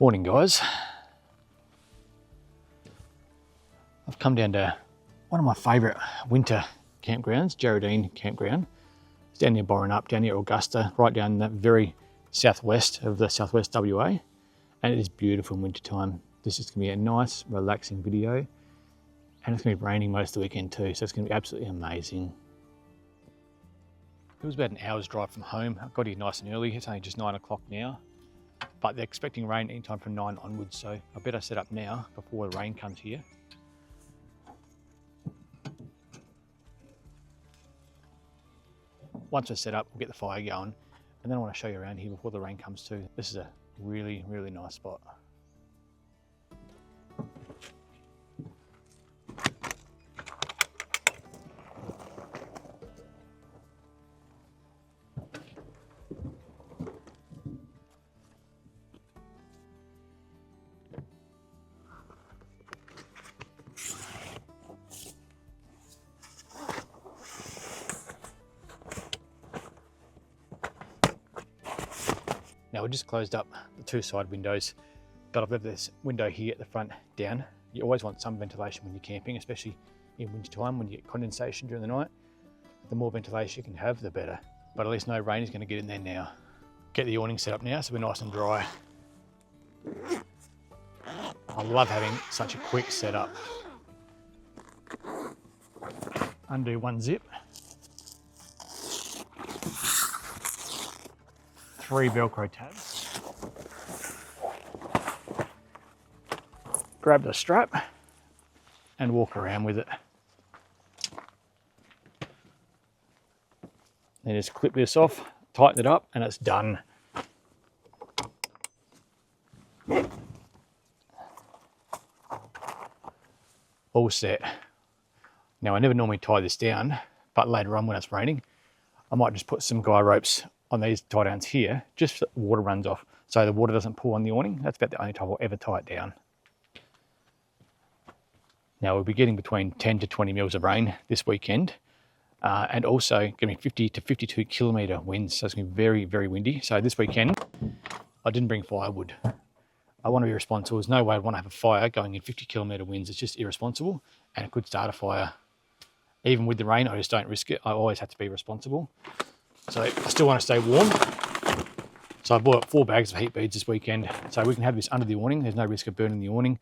Morning guys. I've come down to one of my favourite winter campgrounds, Geraldine Campground. It's down near Borenup, down near Augusta, right down the very southwest of the southwest WA. And it is beautiful in winter time. This is going to be a nice, relaxing video. And it's going to be raining most of the weekend too, so it's going to be absolutely amazing. It was about an hour's drive from home. I got here nice and early. It's only just 9 o'clock now. But they're expecting rain anytime from 9 onwards, so I better set up now before the rain comes here. Once we're set up, we'll get the fire going, and then I want to show you around here before the rain comes too. This is a really, really nice spot. Now we just closed up the two side windows, but I've left this window here at the front down. You always want some ventilation when you're camping, especially in winter time when you get condensation during the night. The more ventilation you can have, the better. But at least no rain is going to get in there now. Get the awning set up now so we're nice and dry. I love having such a quick setup. Undo one zip. 3 Velcro tabs. Grab the strap and walk around with it. Then just clip this off, tighten it up, and it's done. All set. Now I never normally tie this down, but later on when it's raining, I might just put some guy ropes on these tie downs here, just so the water runs off, so the water doesn't pour on the awning. That's about the only time I'll ever tie it down. Now we'll be getting between 10 to 20 mils of rain this weekend, and also going to be 50 to 52 kilometre winds, so it's going to be very, very windy. So this weekend, I didn't bring firewood. I want to be responsible. There's no way I'd want to have a fire going in 50 kilometre winds. It's just irresponsible, and it could start a fire. Even with the rain, I just don't risk it. I always have to be responsible. So I still want to stay warm. So I bought 4 bags of heat beads this weekend, so we can have this under the awning. There's no risk of burning the awning.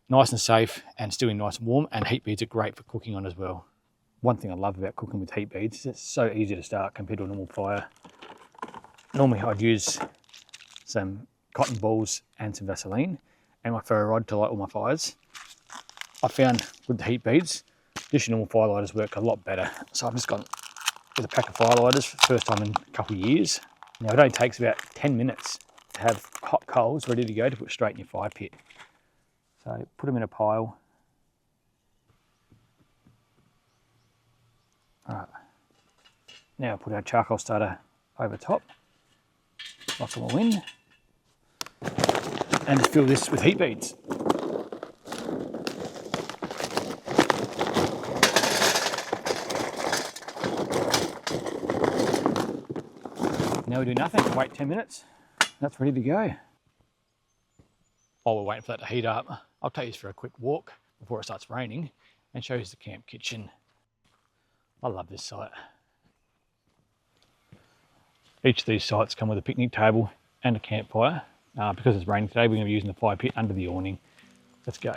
Nice and safe and still nice and warm, and heat beads are great for cooking on as well. One thing I love about cooking with heat beads is it's so easy to start compared to a normal fire. Normally I'd use some cotton balls and some Vaseline and my ferro rod to light all my fires. I found with the heat beads, just your normal firelighters work a lot better. So I've just gone with a pack of firelighters for the first time in a couple of years. Now it only takes about 10 minutes to have hot coals ready to go to put straight in your fire pit. So put them in a pile. All right. Now put our charcoal starter over top, lock them all in, and fill this with heat beads. Now we do nothing, wait 10 minutes, that's ready to go. While we're waiting for that to heat up, I'll take you for a quick walk before it starts raining and show you the camp kitchen. I love this site. Each of these sites come with a picnic table and a campfire. Because it's raining today, we're going to be using the fire pit under the awning. Let's go.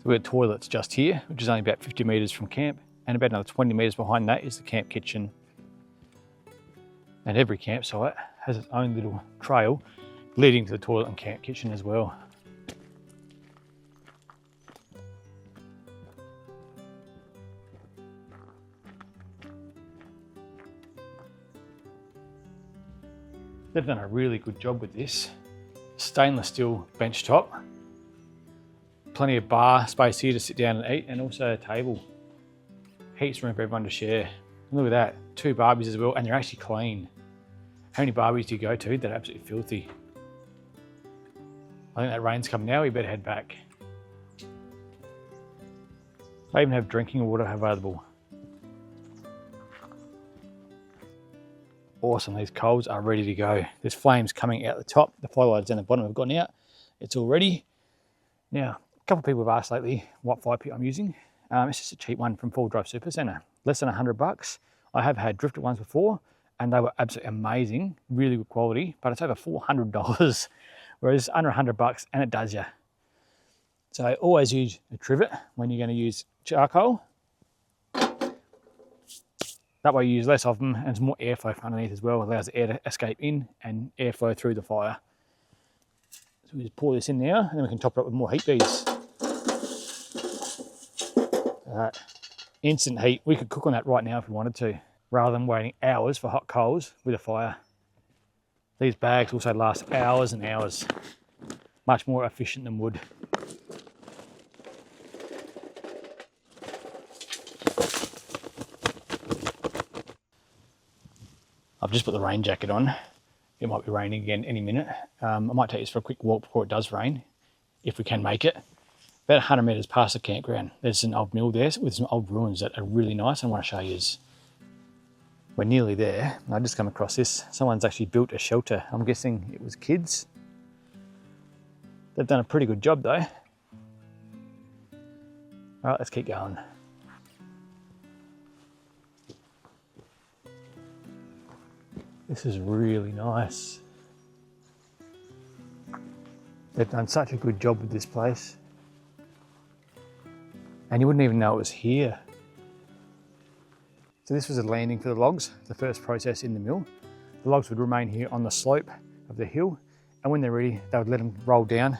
So we've got toilets just here, which is only about 50 metres from camp, and about another 20 metres behind that is the camp kitchen. And every campsite has its own little trail leading to the toilet and camp kitchen as well. They've done a really good job with this. Stainless steel bench top. Plenty of bar space here to sit down and eat, and also a table. Heaps of room for everyone to share. And look at that, 2 barbies as well, and they're actually clean. How many barbies do you go to that are absolutely filthy? I think that rain's come now, we better head back. They even have drinking water available. Awesome, these coals are ready to go. There's flames coming out the top. The firelights down the bottom have gone out. It's all ready. Now, a couple of people have asked lately what fire pit I'm using. It's just a cheap one from Full Drive Super Centre. Less than $100. I have had drifted ones before and they were absolutely amazing, really good quality, but it's over $400, whereas under $100 and it does you. So always use a trivet when you're going to use charcoal. That way you use less of them and there's more airflow from underneath as well. It allows the air to escape in and airflow through the fire. So we just pour this in now and then we can top it up with more heat beads. Instant heat. We could cook on that right now if we wanted to, rather than waiting hours for hot coals with a fire. These bags also last hours and hours. Much more efficient than wood. I've just put the rain jacket on. It might be raining again any minute. I might take this for a quick walk before it does rain, if we can make it. About 100 metres past the campground, there's an old mill there with some old ruins that are really nice. I want to show you. We're nearly there. I just come across this. Someone's actually built a shelter. I'm guessing it was kids. They've done a pretty good job though. All right, let's keep going. This is really nice. They've done such a good job with this place. And you wouldn't even know it was here. So this was a landing for the logs, the first process in the mill. The logs would remain here on the slope of the hill, and when they're ready, they would let them roll down,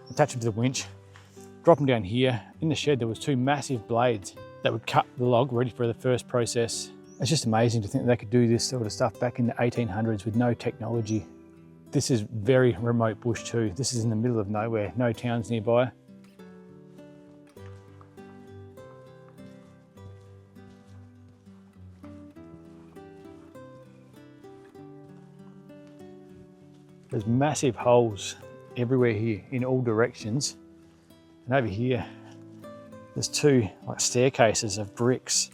attach them to the winch, drop them down here. In the shed, there was 2 massive blades that would cut the log ready for the first process. It's just amazing to think that they could do this sort of stuff back in the 1800s with no technology. This is very remote bush too. This is in the middle of nowhere, no towns nearby. There's massive holes everywhere here in all directions. And over here, there's 2 like staircases of bricks.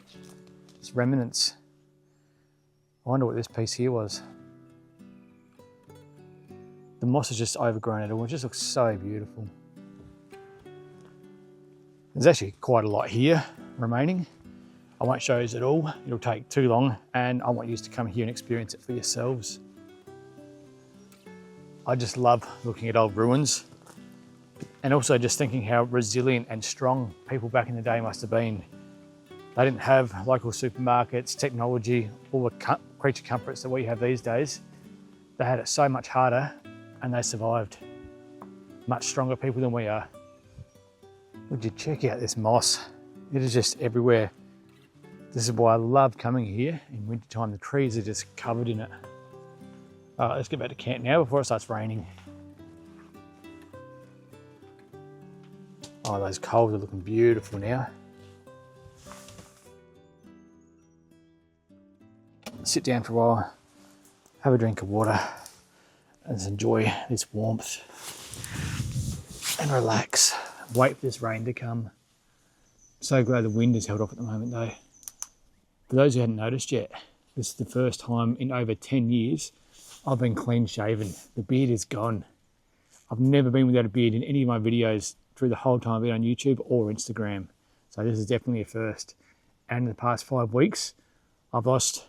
It's remnants. I wonder what this piece here was. The moss is just overgrown it all. It just looks so beautiful. There's actually quite a lot here remaining. I won't show you it all. It'll take too long and I want you to come here and experience it for yourselves. I just love looking at old ruins and also just thinking how resilient and strong people back in the day must have been. They didn't have local supermarkets, technology, all the creature comforts that we have these days. They had it so much harder and they survived. Much stronger people than we are. Would you check out this moss? It is just everywhere. This is why I love coming here in wintertime. The trees are just covered in it. All right, let's get back to camp now before it starts raining. Oh, those coals are looking beautiful now. Sit down for a while, have a drink of water, and just enjoy this warmth and relax. Wait for this rain to come. So glad the wind is held off at the moment though. For those who hadn't noticed yet, this is the first time in over 10 years I've been clean shaven. The beard is gone. I've never been without a beard in any of my videos through the whole time I've been on YouTube or Instagram. So this is definitely a first. And in the past 5 weeks, I've lost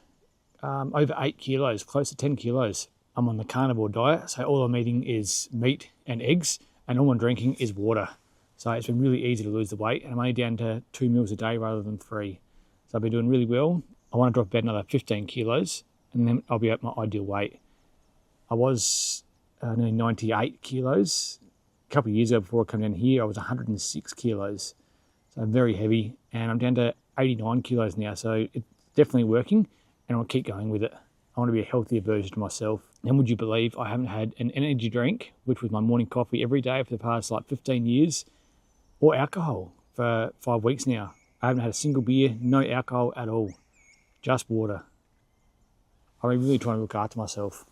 over 8 kilos, close to 10 kilos. I'm on the carnivore diet, so all I'm eating is meat and eggs, and all I'm drinking is water. So it's been really easy to lose the weight, and I'm only down to 2 meals a day rather than 3. So I've been doing really well. I want to drop about another 15 kilos, and then I'll be at my ideal weight. I was nearly 98 kilos. A couple of years ago before I come down here, I was 106 kilos. So I'm very heavy, and I'm down to 89 kilos now, so it's definitely working. And I'll keep going with it. I want to be a healthier version of myself. And would you believe I haven't had an energy drink, which was my morning coffee every day for the past like 15 years, or alcohol for 5 weeks now. I haven't had a single beer, no alcohol at all, just water. I'm really trying to look after myself.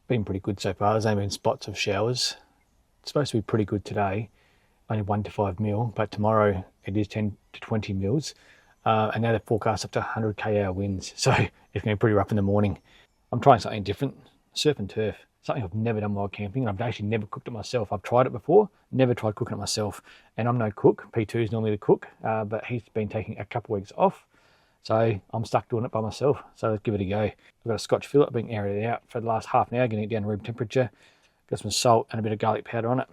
Been pretty good so far. There's only been spots of showers. It's supposed to be pretty good today, only 1 to 5 mil, but tomorrow it is 10 to 20 mils. And now they're forecast up to 100 km/h winds, so it's going to be pretty rough in the morning. I'm trying something different, surf and turf, something I've never done while camping. I've actually never cooked it myself. I've tried it before, never tried cooking it myself, and I'm no cook. P2 is normally the cook, but he's been taking a couple of weeks off, so I'm stuck doing it by myself. So let's give it a go. I've got a Scotch fillet being aired out for the last half an hour, getting it down to room temperature. Got some salt and a bit of garlic powder on it,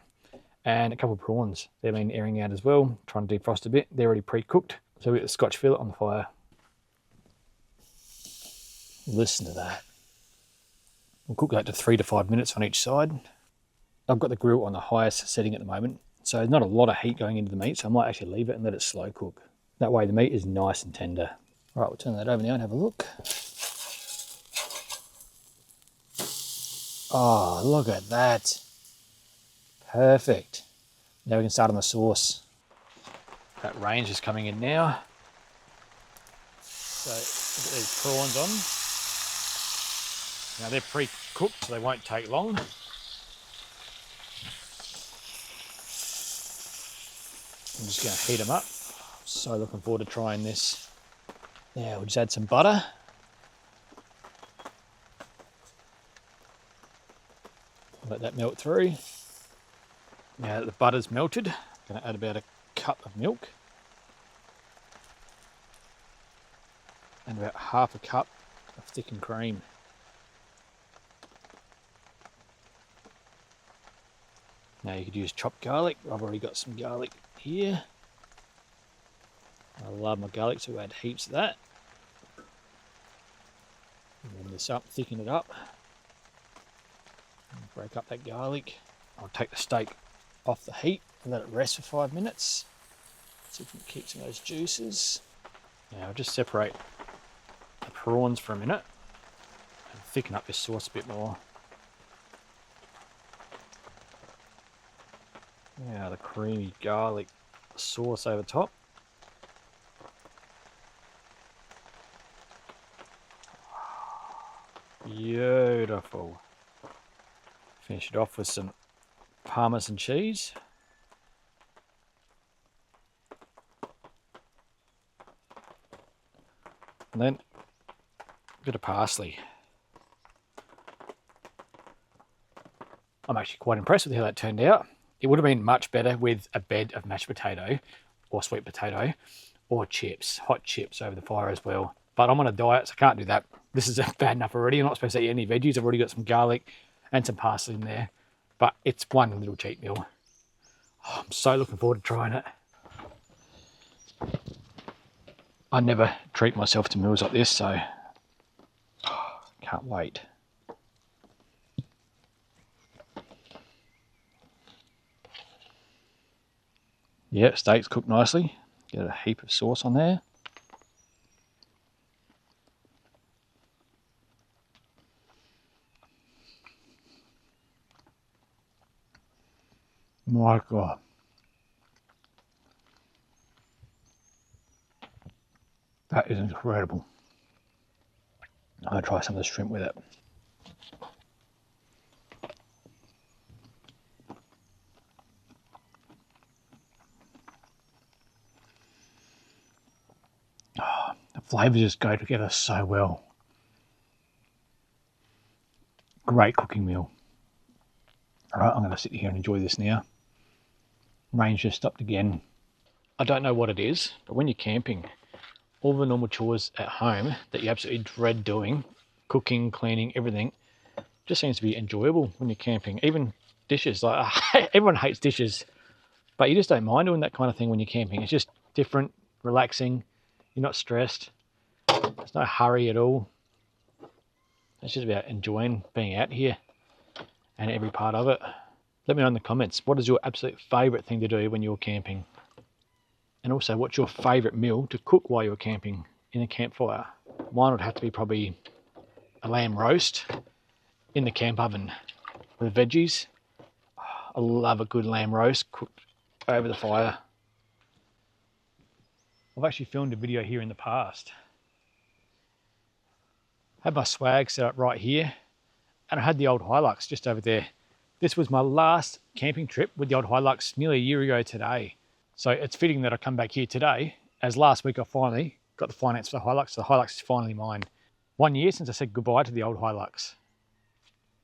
and a couple of prawns. They've been airing out as well, trying to defrost a bit. They're already pre-cooked, so we got the Scotch fillet on the fire. Listen to that. We'll cook that to 3 to 5 minutes on each side. I've got the grill on the highest setting at the moment, so there's not a lot of heat going into the meat, so I might actually leave it and let it slow cook. That way the meat is nice and tender. All right, we'll turn that over now and have a look. Oh, look at that. Perfect. Now we can start on the sauce. That range is coming in now. So we'll get these prawns on. Now they're pre-cooked, so they won't take long. I'm just going to heat them up. So looking forward to trying this. Now we'll just add some butter. Let that melt through. Now that the butter's melted, I'm going to add about a cup of milk. And about half a cup of thickened cream. Now you could use chopped garlic. I've already got some garlic here. I love my garlic, so we'll add heaps of that. Warm this up, thicken it up. Break up that garlic. I'll take the steak off the heat and let it rest for 5 minutes. See if we can keep some of those juices. Now I'll just separate the prawns for a minute and thicken up this sauce a bit more. Now the creamy garlic sauce over top. Beautiful. Finish it off with some Parmesan cheese. And then a bit of parsley. I'm actually quite impressed with how that turned out. It would have been much better with a bed of mashed potato or sweet potato or chips, hot chips over the fire as well. But I'm on a diet, so I can't do that. This is bad enough already. I'm not supposed to eat any veggies. I've already got some garlic and some parsley in there. But it's one little cheat meal. Oh, I'm so looking forward to trying it. I never treat myself to meals like this, so can't wait. Yeah, steak's cooked nicely. Get a heap of sauce on there. My God. That is incredible. I'm going to try some of the shrimp with it. Oh, the flavours just go together so well. Great cooking meal. Alright, I'm going to sit here and enjoy this now. Rain's just stopped again. I don't know what it is, but when you're camping, all the normal chores at home that you absolutely dread doing, cooking, cleaning, everything, just seems to be enjoyable when you're camping. Even dishes, like everyone hates dishes, but you just don't mind doing that kind of thing when you're camping. It's just different, relaxing, you're not stressed, there's no hurry at all. It's just about enjoying being out here and every part of it. Let me know in the comments, what is your absolute favourite thing to do when you're camping? And also, what's your favourite meal to cook while you're camping in a campfire? Mine would have to be probably a lamb roast in the camp oven with veggies. I love a good lamb roast cooked over the fire. I've actually filmed a video here in the past. Had my swag set up right here, and I had the old Hilux just over there. This was my last camping trip with the old Hilux nearly a year ago today. So it's fitting that I come back here today, as last week I finally got the finance for the Hilux, so the Hilux is finally mine. 1 year since I said goodbye to the old Hilux.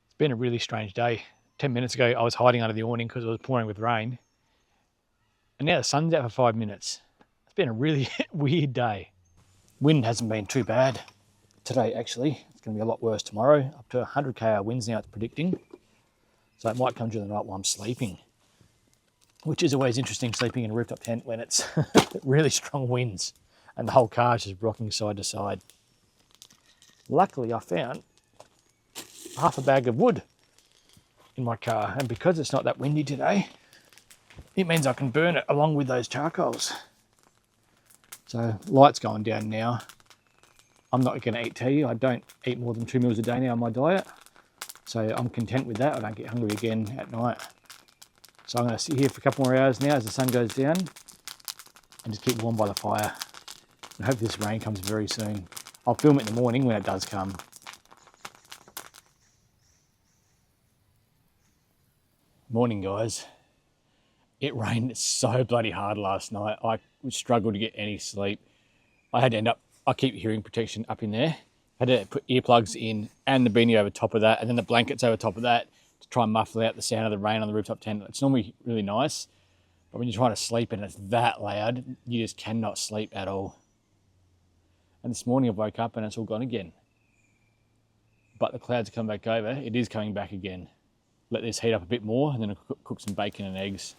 It's been a really strange day. 10 minutes ago I was hiding under the awning because it was pouring with rain. And now the sun's out for 5 minutes. It's been a really weird day. Wind hasn't been too bad today actually. It's going to be a lot worse tomorrow. Up to 100 km/h winds now it's predicting. So it might come during the night while I'm sleeping, which is always interesting, sleeping in a rooftop tent when it's really strong winds and the whole car is just rocking side to side. Luckily, I found half a bag of wood in my car, and because it's not that windy today, it means I can burn it along with those charcoals. So light's going down now. I'm not going to eat tea. I don't eat more than 2 meals a day now on my diet. So I'm content with that. I don't get hungry again at night. So I'm going to sit here for a couple more hours now as the sun goes down and just keep warm by the fire. I hope this rain comes very soon. I'll film it in the morning when it does come. Morning, guys. It rained so bloody hard last night. I struggled to get any sleep. I had to end up, I keep hearing protection up in there. I had to put earplugs in and the beanie over top of that, and then the blankets over top of that to try and muffle out the sound of the rain on the rooftop tent. It's normally really nice, but when you're trying to sleep and it's that loud, you just cannot sleep at all. And this morning I woke up and it's all gone again. But the clouds come back over. It is coming back again. Let this heat up a bit more and then I'll cook some bacon and eggs.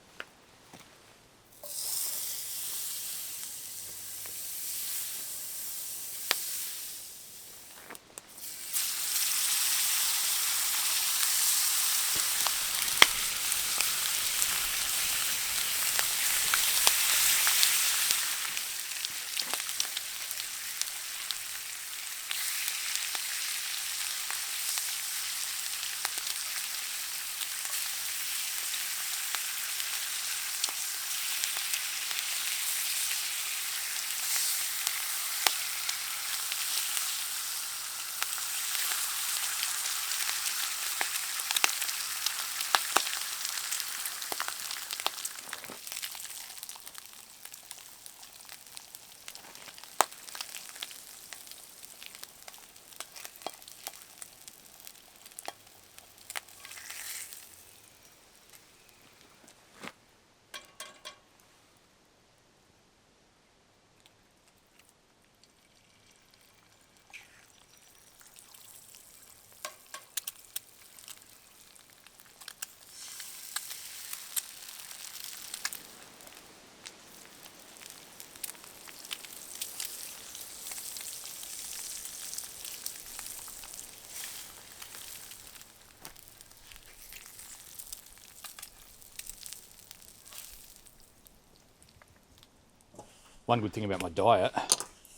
One good thing about my diet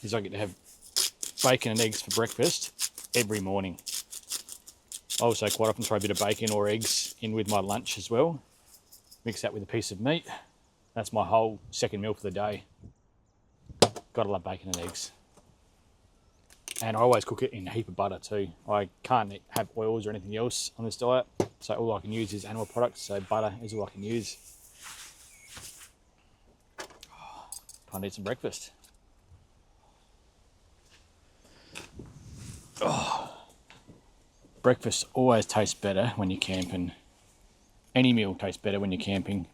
is I get to have bacon and eggs for breakfast every morning. I also quite often throw a bit of bacon or eggs in with my lunch as well. Mix that with a piece of meat. That's my whole second meal for the day. Gotta love bacon and eggs. And I always cook it in a heap of butter too. I can't have oils or anything else on this diet, so all I can use is animal products, so butter is all I can use. Time to eat some breakfast. Oh. Breakfast always tastes better when you're camping. Any meal tastes better when you're camping,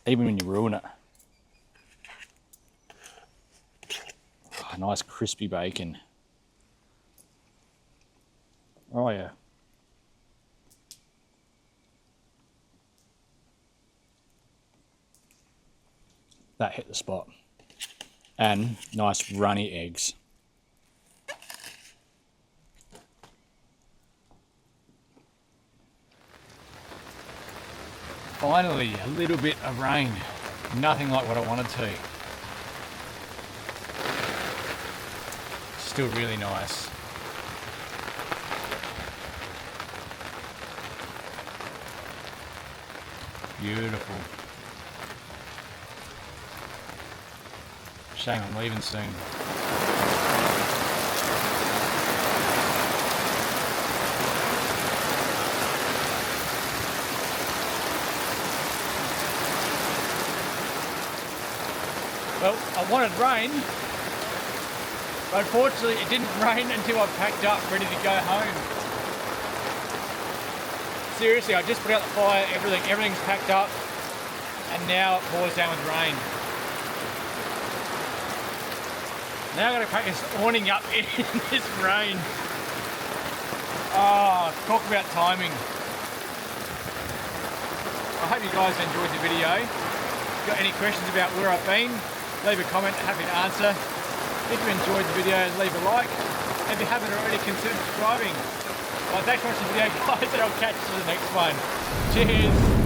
even when you ruin it. Oh, nice crispy bacon. Oh yeah. That hit the spot. And nice runny eggs. Finally, a little bit of rain. Nothing like what I wanted to. Still really nice. Beautiful. Shame I'm leaving soon. Well, I wanted rain, but unfortunately it didn't rain until I packed up, ready to go home. Seriously, I just put out the fire, everything's packed up, and now it pours down with rain. Now I've got to pack this awning up in this rain. Oh, talk about timing. I hope you guys enjoyed the video. If you've got any questions about where I've been, leave a comment, happy to answer. If you enjoyed the video, leave a like. If you haven't already, consider subscribing. Well, thanks for watching the video, guys, and I'll catch you in the next one. Cheers.